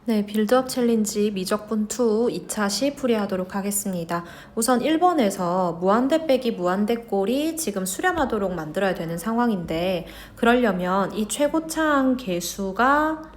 네, 빌드업 챌린지 미적분 2 2차 시 풀이하도록 하겠습니다. 우선 1번에서 무한대 빼기 무한대 꼴이 지금 수렴하도록 만들어야 되는 상황인데, 그러려면 이 최고차항 계수가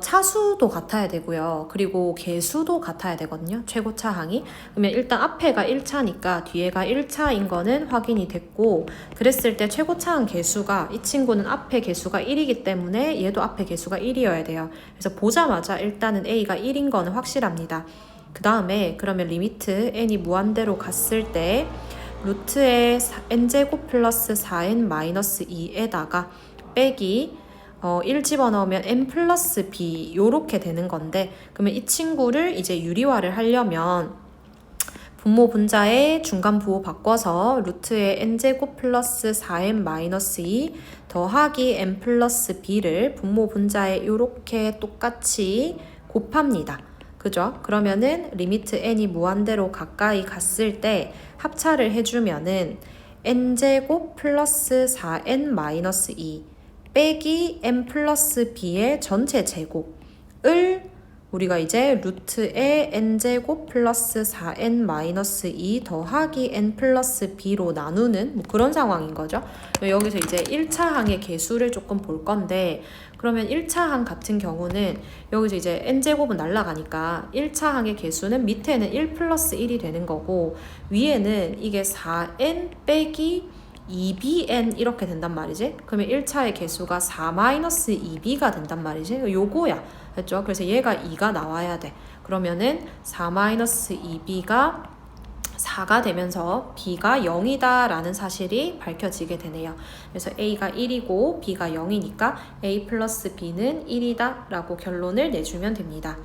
차수도 같아야 되고요. 그리고 개수도 같아야 되거든요. 최고차항이. 그러면 일단 앞에가 1차니까 뒤에가 1차인 거는 확인이 됐고, 그랬을 때 최고차항 개수가, 이 친구는 앞에 개수가 1이기 때문에 얘도 앞에 개수가 1이어야 돼요. 그래서 보자마자 일단은 A가 1인 거는 확실합니다. 그 다음에 그러면 리미트 n이 무한대로 갔을 때 루트의 n제곱 플러스 4n 마이너스 2에다가 빼기 1 집어넣으면 n 플러스 b 요렇게 되는 건데, 그러면 이 친구를 이제 유리화를 하려면 분모 분자의 중간 부호 바꿔서 루트의 n제곱 플러스 4n 마이너스 2 더하기 n 플러스 b를 분모 분자에 요렇게 똑같이 곱합니다. 그죠? 그러면은 리미트 n이 무한대로 가까이 갔을 때 합차를 해주면은 n제곱 플러스 4n 마이너스 2 빼기 n 플러스 b의 전체 제곱을 우리가 이제 루트의 n제곱 플러스 4n 마이너스 2 더하기 n 플러스 b로 나누는 뭐 그런 상황인 거죠. 여기서 이제 1차항의 개수를 조금 볼 건데, 그러면 1차항 같은 경우는 여기서 이제 n제곱은 날라가니까 1차항의 개수는 밑에는 1 플러스 1이 되는 거고, 위에는 이게 4n 빼기 2bn 이렇게 된단 말이지. 그러면 1차의 개수가 4-2b가 된단 말이지. 요거야. 했죠? 그래서 얘가 2가 나와야 돼. 그러면은 4-2b가 4가 되면서 b가 0이다 라는 사실이 밝혀지게 되네요. 그래서 a가 1이고 b가 0이니까 a 플러스 b는 1이다 라고 결론을 내주면 됩니다.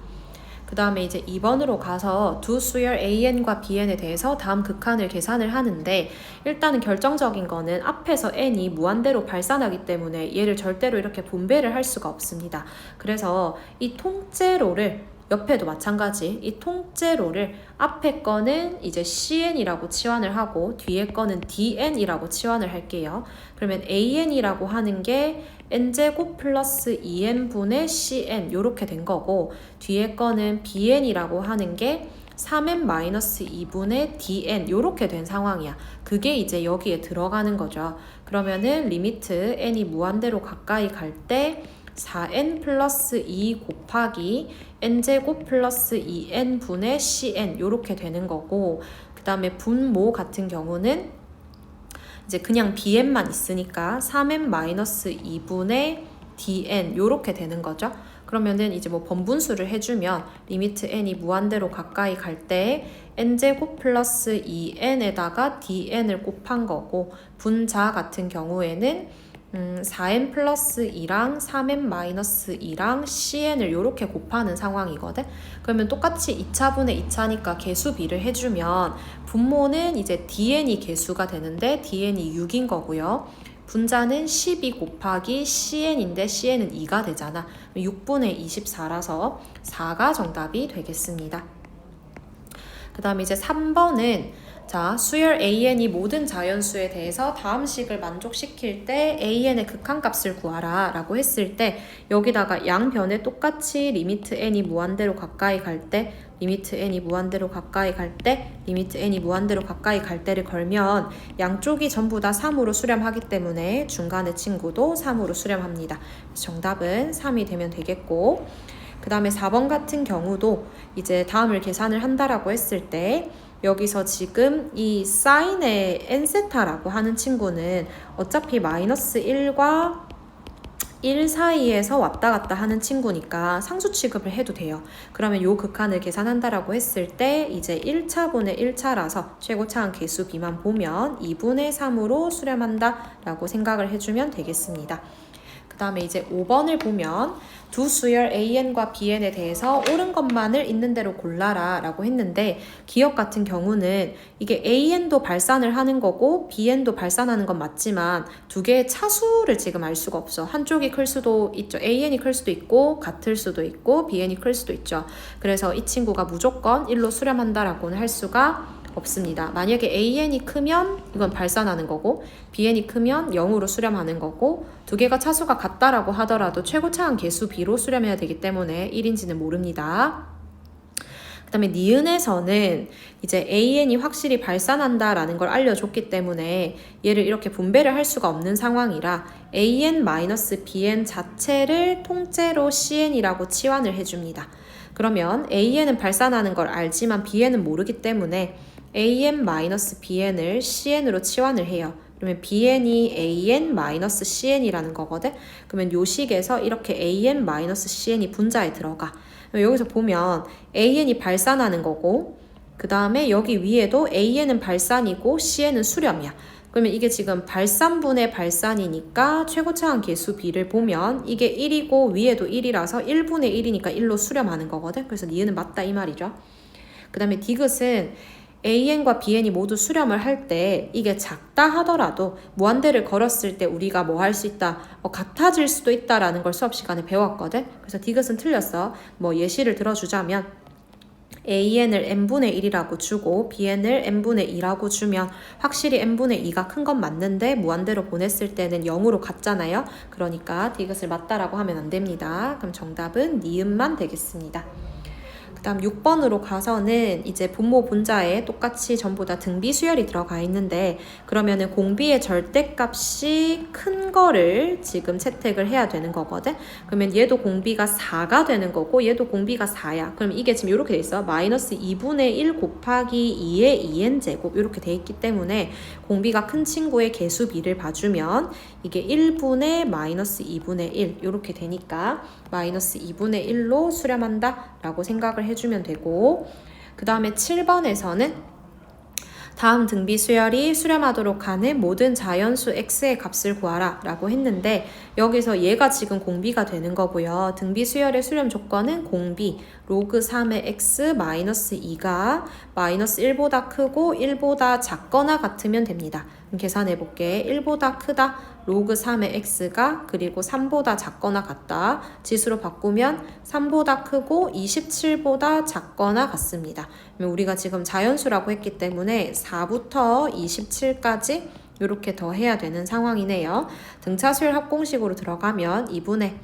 그 다음에 이제 2번으로 가서 두 수열 AN과 BN에 대해서 다음 극한을 계산을 하는데, 일단은 결정적인 거는 앞에서 N이 무한대로 발산하기 때문에 얘를 절대로 이렇게 분배를 할 수가 없습니다. 그래서 이 통째로를 옆에도 마찬가지 이 통째로를 앞에 거는 이제 CN이라고 치환을 하고 뒤에 거는 DN이라고 치환을 할게요. 그러면 AN이라고 하는 게 n제곱 플러스 2n분의 cn 요렇게 된 거고, 뒤에 거는 bn이라고 하는 게 3n 마이너스 2분의 dn 요렇게 된 상황이야. 그게 이제 여기에 들어가는 거죠. 그러면은 리미트 n이 무한대로 가까이 갈 때 4n 플러스 2 곱하기 n제곱 플러스 2n분의 cn 요렇게 되는 거고, 그 다음에 분모 같은 경우는 이제 그냥 bn만 있으니까 3n-2분의 dn 요렇게 되는 거죠. 그러면은 이제 뭐 번분수를 해주면 리미트 n이 무한대로 가까이 갈 때 n제곱 플러스 2n에다가 dn을 곱한 거고, 분자 같은 경우에는 4n 플러스 2랑 3n 마이너스 2랑 cn을 이렇게 곱하는 상황이거든. 그러면 똑같이 2차분의 2차니까 개수비를 해주면 분모는 이제 dn이 개수가 되는데 dn이 6인 거고요. 분자는 12 곱하기 cn인데 cn은 2가 되잖아. 6분의 24라서 4가 정답이 되겠습니다. 그 다음에 이제 3번은 자, 수열 AN이 모든 자연수에 대해서 다음 식을 만족시킬 때 AN의 극한값을 구하라 라고 했을 때, 여기다가 양변에 똑같이 리미트 n이 무한대로 가까이 갈 때, 리미트 n이 무한대로 가까이 갈 때, 리미트 n이 무한대로 가까이 갈 때를 걸면 양쪽이 전부 다 3으로 수렴하기 때문에 중간의 친구도 3으로 수렴합니다. 정답은 3이 되면 되겠고, 그 다음에 4번 같은 경우도 이제 다음을 계산을 한다라고 했을 때, 여기서 지금 이 사인의 n세타라고 하는 친구는 어차피 마이너스 1과 1 사이에서 왔다 갔다 하는 친구니까 상수 취급을 해도 돼요. 그러면 요 극한을 계산한다라고 했을 때 이제 1차분의 1차라서 최고차항 개수 b만 보면 2분의 3으로 수렴한다 라고 생각을 해주면 되겠습니다. 그 다음에 이제 5번을 보면 두 수열 AN과 BN에 대해서 옳은 것만을 있는 대로 골라라 라고 했는데, 기억 같은 경우는 이게 AN도 발산을 하는 거고 BN도 발산하는 건 맞지만 두 개의 차수를 지금 알 수가 없어. 한쪽이 클 수도 있죠. AN이 클 수도 있고 같을 수도 있고 BN이 클 수도 있죠. 그래서 이 친구가 무조건 1로 수렴한다라고는 할 수가 없습니다. 만약에 AN이 크면 이건 발산하는 거고 BN이 크면 0으로 수렴하는 거고 두 개가 차수가 같다라고 하더라도 최고차항 개수 B로 수렴해야 되기 때문에 1인지는 모릅니다. 그 다음에 니은에서는 이제 AN이 확실히 발산한다라는 걸 알려줬기 때문에 얘를 이렇게 분배를 할 수가 없는 상황이라 AN-BN 자체를 통째로 CN이라고 치환을 해줍니다. 그러면 AN은 발산하는 걸 알지만 BN은 모르기 때문에 AN-BN을 CN으로 치환을 해요. 그러면 BN이 AN-CN이라는 거거든. 그러면 요 식에서 이렇게 AN-CN이 분자에 들어가. 여기서 보면 AN이 발산하는 거고 그 다음에 여기 위에도 AN은 발산이고 CN은 수렴이야. 그러면 이게 지금 발산분의 발산이니까 최고차항 개수 B를 보면 이게 1이고 위에도 1이라서 1분의 1이니까 1로 수렴하는 거거든. 그래서 니은은 맞다 이 말이죠. 그 다음에 디귿은 AN과 BN이 모두 수렴을 할 때 이게 작다 하더라도 무한대를 걸었을 때 우리가 뭐 할 수 있다, 같아질 수도 있다라는 걸 수업 시간에 배웠거든. 그래서 디귿은 틀렸어. 뭐 예시를 들어주자면 AN을 n분의 1이라고 주고 BN을 n분의 2라고 주면 확실히 n분의 2가 큰 건 맞는데 무한대로 보냈을 때는 0으로 같잖아요. 그러니까 디귿을 맞다라고 하면 안 됩니다. 그럼 정답은 니은만 되겠습니다. 그 다음 6번으로 가서는 이제 분모 분자에 똑같이 전부 다 등비 수열이 들어가 있는데 그러면은 공비의 절대값이 큰 거를 지금 채택을 해야 되는 거거든. 그러면 얘도 공비가 4가 되는 거고 얘도 공비가 4야. 그럼 이게 지금 이렇게 돼 있어. 마이너스 2분의 1 곱하기 2의 2n제곱 이렇게 돼 있기 때문에 공비가 큰 친구의 개수 B를 봐주면 이게 1분의 마이너스 2분의 1 이렇게 되니까 마이너스 2분의 1로 수렴한다 라고 생각을 해주면 되고 그 다음에 7번에서는 다음 등비 수열이 수렴하도록 하는 모든 자연수 x의 값을 구하라 라고 했는데 여기서 얘가 지금 공비가 되는 거고요. 등비 수열의 수렴 조건은 공비 로그 3의 x 마이너스 2가 마이너스 1보다 크고 1보다 작거나 같으면 됩니다. 계산해 볼게. 1보다 크다 로그 3의 x가 그리고 3보다 작거나 같다. 지수로 바꾸면 3보다 크고 27보다 작거나 같습니다. 우리가 지금 자연수라고 했기 때문에 4부터 27까지 이렇게 더해야 되는 상황이네요. 등차수열 합공식으로 들어가면 2분의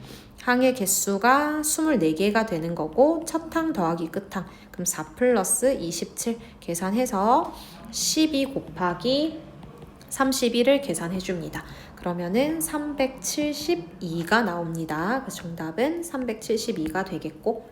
항의 개수가 24개가 되는 거고 첫 항 더하기 끝 항 그럼 4 플러스 27 계산해서 12 곱하기 31을 계산해 줍니다. 그러면은 372가 나옵니다. 그래서 정답은 372가 되겠고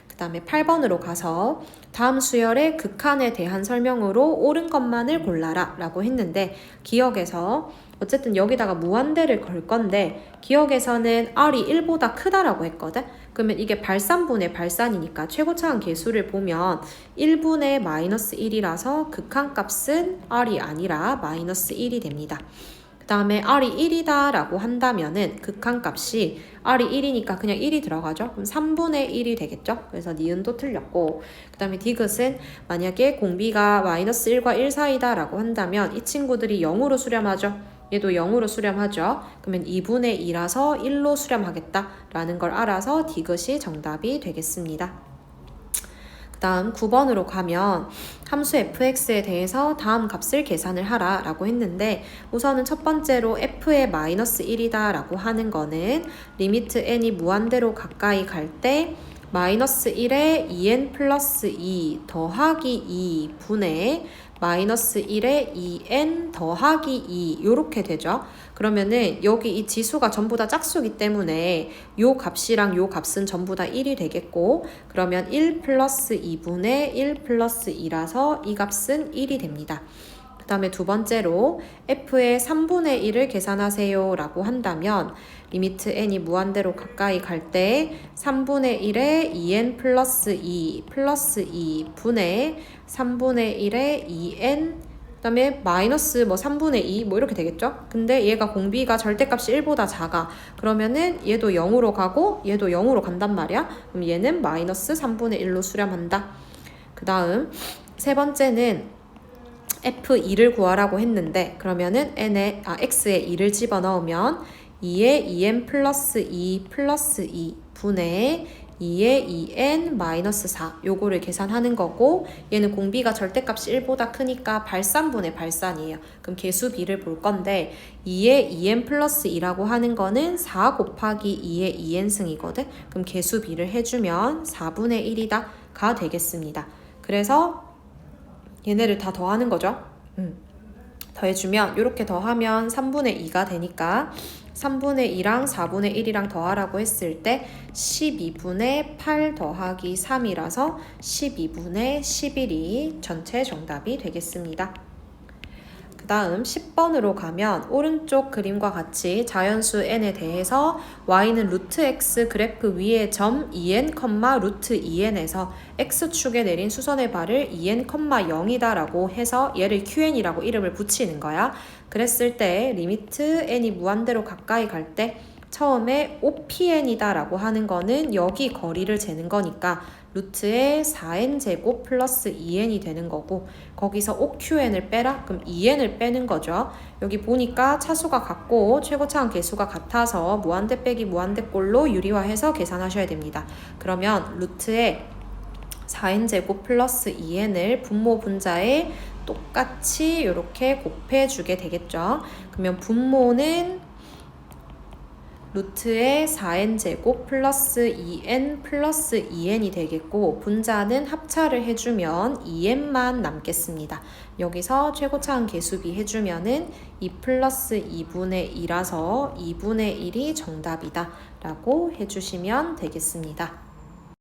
그 다음에 8번으로 가서 다음 수열의 극한에 대한 설명으로 옳은 것만을 골라라 라고 했는데 기억에서 어쨌든 여기다가 무한대를 걸 건데 기억에서는 R이 1보다 크다라고 했거든. 그러면 이게 발산분의 발산이니까 최고차항 개수를 보면 1분의 마이너스 1이라서 극한값은 R이 아니라 마이너스 1이 됩니다. 그 다음에 R이 1이다 라고 한다면은 극한값이 R이 1이니까 그냥 1이 들어가죠. 그럼 3분의 1이 되겠죠. 그래서 니은도 틀렸고 그 다음에 디귿은 만약에 공비가 마이너스 1과 1 사이다 라고 한다면 이 친구들이 0으로 수렴하죠. 얘도 0으로 수렴하죠. 그러면 2분의 2라서 1로 수렴하겠다 라는 걸 알아서 디귿이 정답이 되겠습니다. 다음 9번으로 가면 함수 fx에 대해서 다음 값을 계산을 하라 라고 했는데 우선은 첫 번째로 f의 마이너스 1이다 라고 하는 거는 리미트 n이 무한대로 가까이 갈 때 마이너스 1에 2n 플러스 2 더하기 2 분의 마이너스 1에 2n 더하기 2 이렇게 되죠. 그러면은 여기 이 지수가 전부 다 짝수기 때문에 요 값이랑 요 값은 전부 다 1이 되겠고 그러면 1 플러스 2분의 1 플러스 2라서 이 값은 1이 됩니다. 그 다음에 두 번째로 f의 3분의 1을 계산하세요 라고 한다면 리미트 n이 무한대로 가까이 갈 때 3분의 1에 2n 플러스 2 플러스 2 분의 3분의 1에 2n 그 다음에 마이너스 뭐 3분의 2 뭐 이렇게 되겠죠? 근데 얘가 공비가 절대값이 1보다 작아. 그러면은 얘도 0으로 가고 얘도 0으로 간단 말이야. 그럼 얘는 마이너스 3분의 1로 수렴한다. 그 다음 세 번째는 f2를 구하라고 했는데 그러면은 x에 2를 집어넣으면 2에 2n 플러스 2 플러스 2 분의 2의 2n 마이너스 4 요거를 계산하는 거고, 얘는 공비가 절대값이 1보다 크니까 발산분의 발산이에요. 그럼 개수비를 볼 건데 2의 2n 플러스 2라고 하는 거는 4 곱하기 2의 2n승이거든. 그럼 개수비를 해주면 4분의 1이다 가 되겠습니다. 그래서 얘네를 다 더하는 거죠. 더해주면 이렇게 더하면 3분의 2가 되니까 3분의 2랑 4분의 1이랑 더하라고 했을 때 12분의 8 더하기 3이라서 12분의 11이 전체 정답이 되겠습니다. 그 다음 10번으로 가면 오른쪽 그림과 같이 자연수 n에 대해서 y는 루트 x 그래프 위의 점 2n, 루트 2n에서 x축에 내린 수선의 발을 2n, 0이다 라고 해서 얘를 qn이라고 이름을 붙이는 거야. 그랬을 때 리미트 n이 무한대로 가까이 갈 때 처음에 OPn이다 라고 하는 거는 여기 거리를 재는 거니까 루트의 4n제곱 플러스 2n이 되는 거고, 거기서 OQn을 빼라? 그럼 2n을 빼는 거죠. 여기 보니까 차수가 같고 최고차항 계수가 같아서 무한대 빼기 무한대꼴로 유리화해서 계산하셔야 됩니다. 그러면 루트의 4n제곱 플러스 2n을 분모 분자에 똑같이 이렇게 곱해주게 되겠죠. 그러면 분모는 루트의 4n제곱 플러스 2n 플러스 2n이 되겠고, 분자는 합차를 해주면 2n만 남겠습니다. 여기서 최고차항 계수비 해주면은 2 플러스 2분의 2라서 2분의 1이 정답이다 라고 해주시면 되겠습니다.